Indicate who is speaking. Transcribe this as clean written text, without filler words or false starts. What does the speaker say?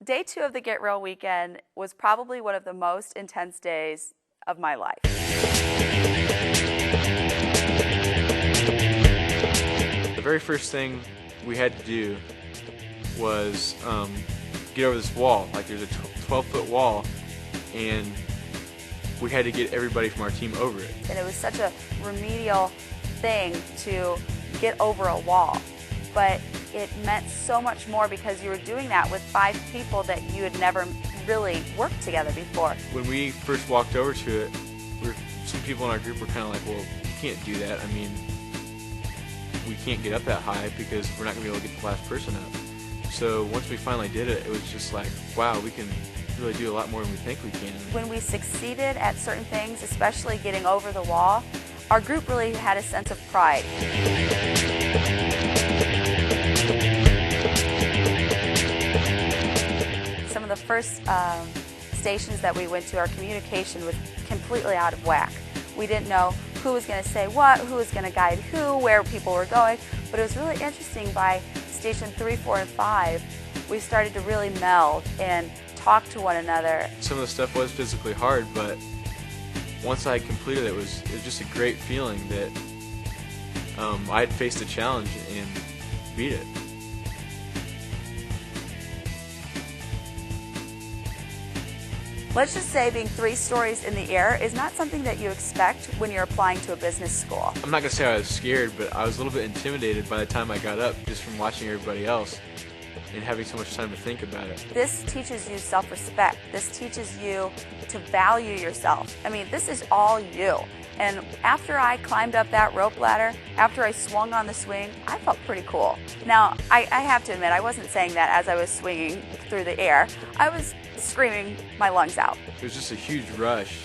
Speaker 1: Day 2 of the Get Real weekend was probably one of the most intense days of my life.
Speaker 2: The very first thing we had to do was get over this wall. Like, there's a 12-foot wall, and we had to get everybody from our team over it.
Speaker 1: And it was such a remedial thing to get over a wall. But it meant so much more because you were doing that with 5 people that you had never really worked together before.
Speaker 2: When we first walked over to it, some people in our group were kind of like, well, you can't do that. I mean, we can't get up that high because we're not going to be able to get the last person up. So once we finally did it, it was just like, wow, we can really do a lot more than we think we can.
Speaker 1: When we succeeded at certain things, especially getting over the wall, our group really had a sense of pride. Some of the first stations that we went to, our communication was completely out of whack. We didn't know who was going to say what, who was going to guide who, where people were going, but it was really interesting. By station 3, 4, and 5, we started to really meld and talk to one another.
Speaker 2: Some of the stuff was physically hard, but once I completed it, it was just a great feeling that I had faced a challenge and beat it.
Speaker 1: Let's just say being 3 stories in the air is not something that you expect when you're applying to a business school.
Speaker 2: I'm not going to say I was scared, but I was a little bit intimidated by the time I got up, just from watching everybody else and having so much time to think about it.
Speaker 1: This teaches you self-respect. This teaches you to value yourself. I mean, this is all you. And after I climbed up that rope ladder, after I swung on the swing, I felt pretty cool. Now, I have to admit, I wasn't saying that as I was swinging through the air. I was screaming my lungs out.
Speaker 2: It was just a huge rush